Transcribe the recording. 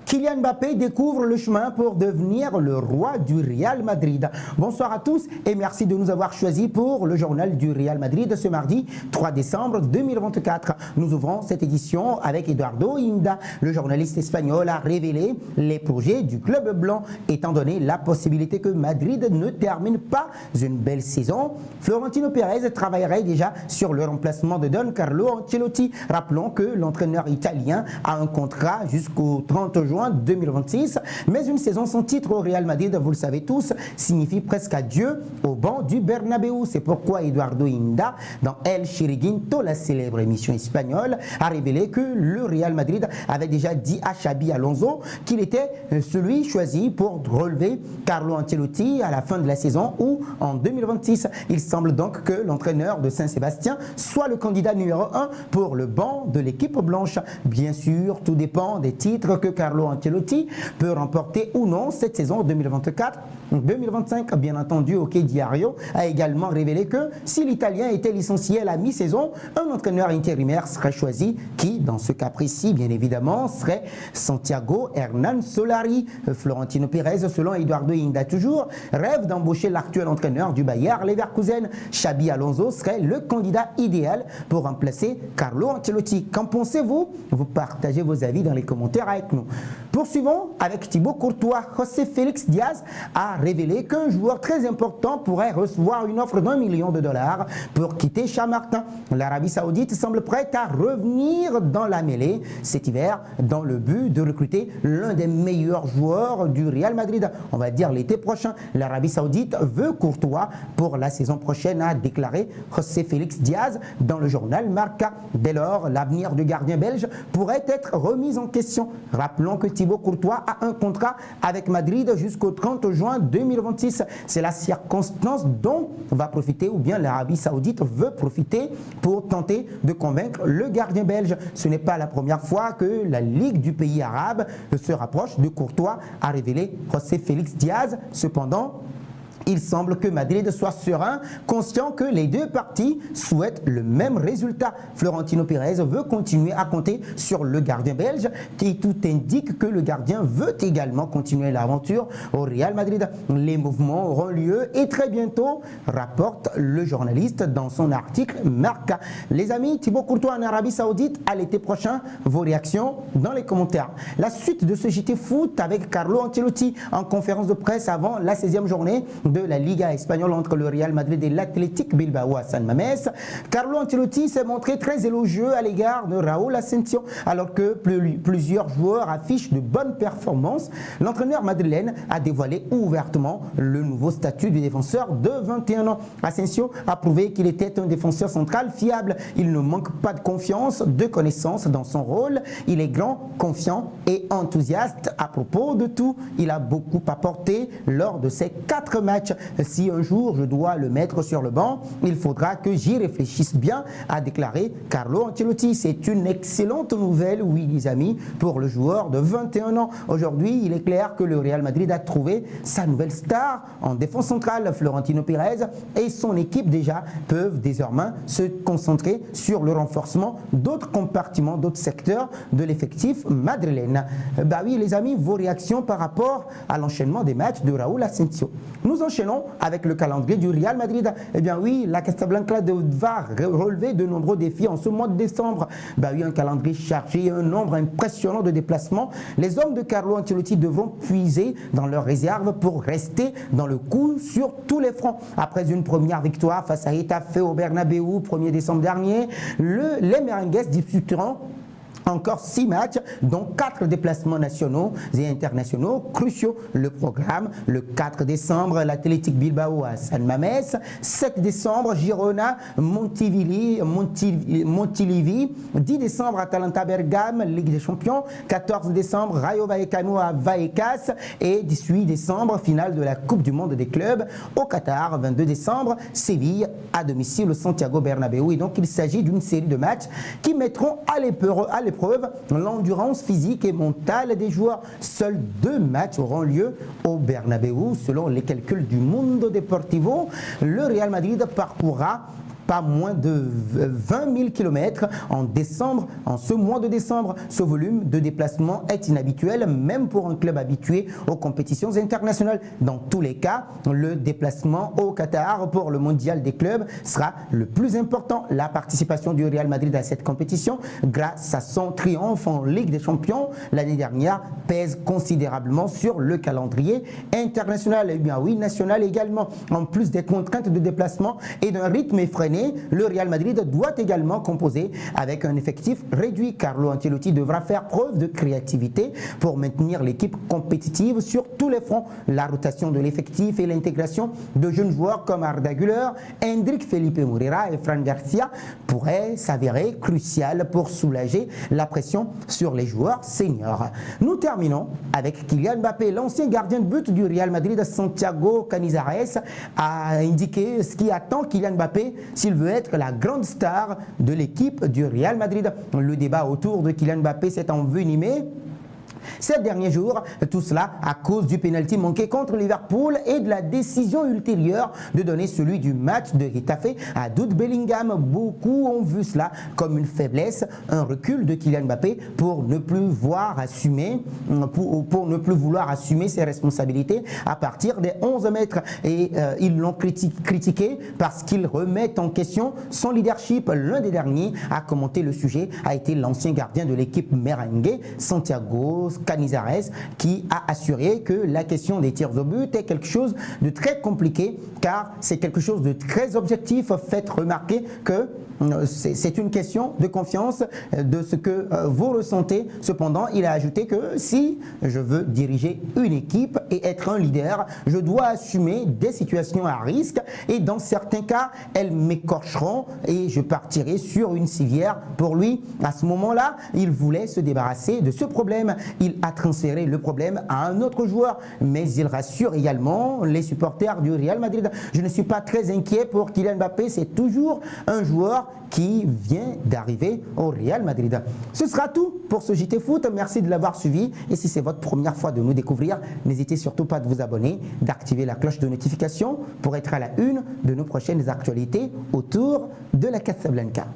Kylian Mbappé découvre le chemin pour devenir le roi du Real Madrid. Bonsoir à tous et merci de nous avoir choisis pour le journal du Real Madrid ce mardi 3 décembre 2024. Nous ouvrons cette édition avec Eduardo Inda. Le journaliste espagnol a révélé les projets du club blanc étant donné la possibilité que Madrid ne termine pas une belle saison. Florentino Pérez travaillerait déjà sur le remplacement de Don Carlo Ancelotti. Rappelons que l'entraîneur italien a un contrat jusqu'au 30 juin 2026, mais une saison sans titre au Real Madrid, vous le savez tous, signifie presque adieu au banc du Bernabéu. C'est pourquoi Eduardo Inda, dans El Chiringuito, la célèbre émission espagnole, a révélé que le Real Madrid avait déjà dit à Xabi Alonso qu'il était celui choisi pour relever Carlo Ancelotti à la fin de la saison ou en 2026. Il semble donc que l'entraîneur de Saint-Sébastien soit le candidat numéro 1 pour le banc de l'équipe blanche. Bien sûr, tout dépend des titres que Carlo Ancelotti peut remporter ou non cette saison 2024-2025. Bien entendu, OK Diario a également révélé que si l'Italien était licencié à la mi-saison, un entraîneur intérimaire serait choisi qui, dans ce cas précis, bien évidemment, serait Santiago Hernán Solari. Florentino Pérez, selon Eduardo Inda toujours, rêve d'embaucher l'actuel entraîneur du Bayer Leverkusen. Xabi Alonso serait le candidat idéal pour remplacer Carlo Ancelotti. Qu'en pensez-vous? Vous partagez vos avis dans les commentaires avec nous. Poursuivons avec Thibaut Courtois. José Félix Diaz a révélé qu'un joueur très important pourrait recevoir une offre d'$1 million pour quitter Chamartin. L'Arabie Saoudite semble prête à revenir dans la mêlée cet hiver dans le but de recruter l'un des meilleurs joueurs du Real Madrid. On va dire l'été prochain. L'Arabie Saoudite veut Courtois pour la saison prochaine, a déclaré José Félix Diaz dans le journal Marca. Dès lors, l'avenir du gardien belge pourrait être remis en question. Rappelons que Thibaut Courtois a un contrat avec Madrid jusqu'au 30 juin 2026. C'est la circonstance dont va profiter, ou bien l'Arabie Saoudite veut profiter pour tenter de convaincre le gardien belge. Ce n'est pas la première fois que la Ligue du pays arabe se rapproche de Courtois, a révélé José Félix Diaz. Cependant, il semble que Madrid soit serein, conscient que les deux parties souhaitent le même résultat. Florentino Pérez veut continuer à compter sur le gardien belge et tout indique que le gardien veut également continuer l'aventure au Real Madrid. Les mouvements auront lieu et très bientôt, rapporte le journaliste dans son article Marca. Les amis, Thibaut Courtois en Arabie Saoudite à l'été prochain. Vos réactions dans les commentaires. La suite de ce JT Foot avec Carlo Ancelotti en conférence de presse avant la 16e journée de la Liga espagnole entre le Real Madrid et l'Athletic Bilbao à San Mamés. Carlo Ancelotti s'est montré très élogieux à l'égard de Raúl Asensio alors que plusieurs joueurs affichent de bonnes performances. L'entraîneur madrilène a dévoilé ouvertement le nouveau statut du défenseur de 21 ans. Asensio a prouvé qu'il était un défenseur central fiable. Il ne manque pas de confiance, de connaissance dans son rôle. Il est grand, confiant et enthousiaste à propos de tout. Il a beaucoup apporté lors de ses 4 matchs. Si un jour je dois le mettre sur le banc, il faudra que j'y réfléchisse bien, a déclaré Carlo Ancelotti. C'est une excellente nouvelle, oui les amis, pour le joueur de 21 ans. Aujourd'hui, il est clair que le Real Madrid a trouvé sa nouvelle star en défense centrale. Florentino Pérez et son équipe déjà peuvent désormais se concentrer sur le renforcement d'autres compartiments, d'autres secteurs de l'effectif madrilène. Bah oui les amis, vos réactions par rapport à l'enchaînement des matchs de Raúl Asensio. Nous enchaînons avec le calendrier du Real Madrid. Eh bien oui, la Casablanca va relever de nombreux défis en ce mois de décembre. Bah oui, un calendrier chargé, un nombre impressionnant de déplacements. Les hommes de Carlo Ancelotti devront puiser dans leurs réserves pour rester dans le coup sur tous les fronts. Après une première victoire face à Getafe au Bernabéu 1er décembre dernier, les Merengues disputeront encore 6 matchs, dont 4 déplacements nationaux et internationaux cruciaux. Le programme, le 4 décembre, l'Athletic Bilbao à San Mamés, 7 décembre, Girona, Montilivi, 10 décembre, Atalanta Bergame, Ligue des Champions, 14 décembre, Rayo Vallecano à Vallecas et 18 décembre, finale de la Coupe du Monde des clubs au Qatar, 22 décembre, Séville à domicile au Santiago Bernabéu. Et donc il s'agit d'une série de matchs qui mettront à l'épreuve l'endurance physique et mentale des joueurs. Seuls 2 matchs auront lieu au Bernabéu. Selon les calculs du Mundo Deportivo, le Real Madrid parcourra pas moins de 20 000 km en décembre. En ce mois de décembre, ce volume de déplacement est inhabituel, même pour un club habitué aux compétitions internationales. Dans tous les cas, le déplacement au Qatar pour le mondial des clubs sera le plus important. La participation du Real Madrid à cette compétition, grâce à son triomphe en Ligue des Champions l'année dernière, pèse considérablement sur le calendrier international. Et bien oui, national également. En plus des contraintes de déplacement et d'un rythme effréné, le Real Madrid doit également composer avec un effectif réduit. Carlo Ancelotti devra faire preuve de créativité pour maintenir l'équipe compétitive sur tous les fronts. La rotation de l'effectif et l'intégration de jeunes joueurs comme Arda Güler, Hendrik Felipe Moreira et Fran Garcia pourraient s'avérer cruciales pour soulager la pression sur les joueurs seniors. Nous terminons avec Kylian Mbappé. L'ancien gardien de but du Real Madrid, Santiago Canizares, a indiqué ce qui attend Kylian Mbappé s'il veut être la grande star de l'équipe du Real Madrid. Le débat autour de Kylian Mbappé s'est envenimé ces derniers jours, tout cela à cause du pénalty manqué contre Liverpool et de la décision ultérieure de donner celui du match de Getafe à Jude Bellingham. Beaucoup ont vu cela comme une faiblesse, un recul de Kylian Mbappé pour ne plus vouloir assumer ses responsabilités à partir des 11 mètres. Et ils l'ont critiqué parce qu'il remet en question son leadership. L'un des derniers à commenter le sujet a été l'ancien gardien de l'équipe merengue, Santiago Canizares, qui a assuré que la question des tirs au but est quelque chose de très compliqué car c'est quelque chose de très objectif. Faites remarquer que c'est une question de confiance de ce que vous ressentez. Cependant, il a ajouté que si je veux diriger une équipe et être un leader, je dois assumer des situations à risque et dans certains cas, elles m'écorcheront et je partirai sur une civière. Pour lui, à ce moment-là, il voulait se débarrasser de ce problème. Il a transféré le problème à un autre joueur, mais il rassure également les supporters du Real Madrid. Je ne suis pas très inquiet pour Kylian Mbappé, c'est toujours un joueur qui vient d'arriver au Real Madrid. Ce sera tout pour ce JT Foot. Merci de l'avoir suivi. Et si c'est votre première fois de nous découvrir, n'hésitez surtout pas de vous abonner, d'activer la cloche de notification pour être à la une de nos prochaines actualités autour de la Casablanca.